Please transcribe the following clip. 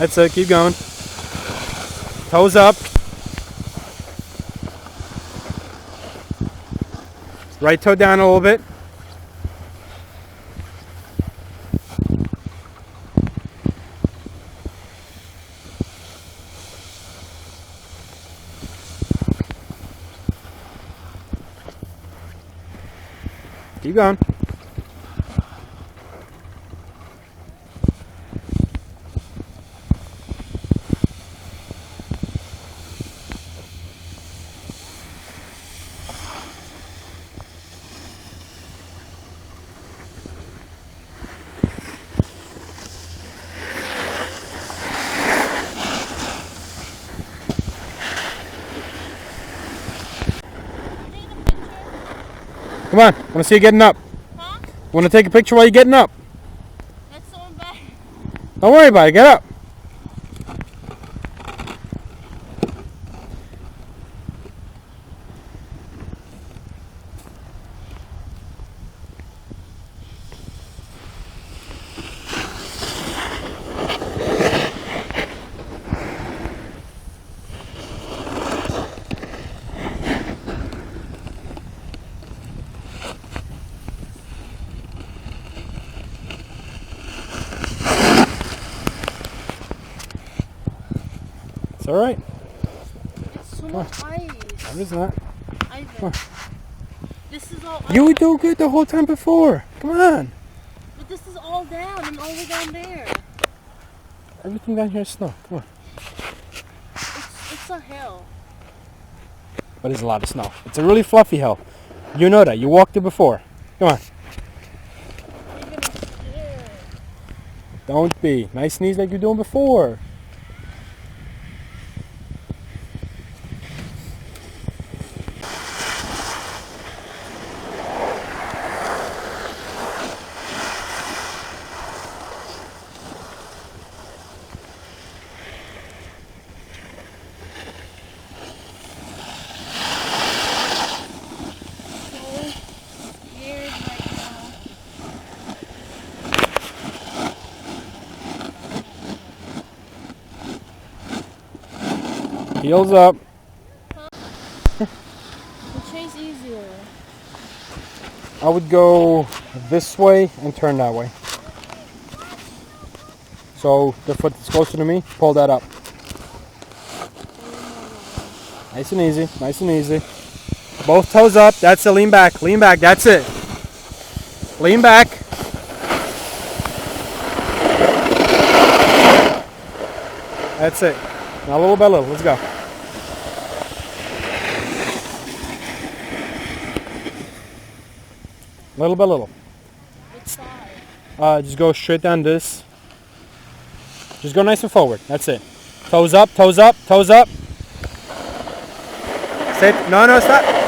That's it. Keep going. Toes up. Right toe down a little bit. Keep going. Come on, I want to see you getting up. Huh? Want to take a picture while you're getting up? That's so bad. Don't worry about it, get up. It's alright. It's so much ice. What is that? Ivan. This is all ice. You were doing good the whole time before. Come on. But this is all down and all the way down there. Everything down here is snow. Come on. It's a hill. But there's a lot of snow. It's a really fluffy hill. You know that. You walked it before. Come on. Even I'm scared. Don't be. Nice knees like you're doing before. Scared right now. Heels up. Which way's easier? I would go this way and turn that way. So the foot that's closer to me, pull that up. Nice and easy, nice and easy. Both toes up, that's it, lean back, that's it. Lean back. That's it. Now little by little, let's go. Little by little. Which side? Just go straight down this. Just go nice and forward, that's it. Toes up, toes up, toes up. Sit. No, stop.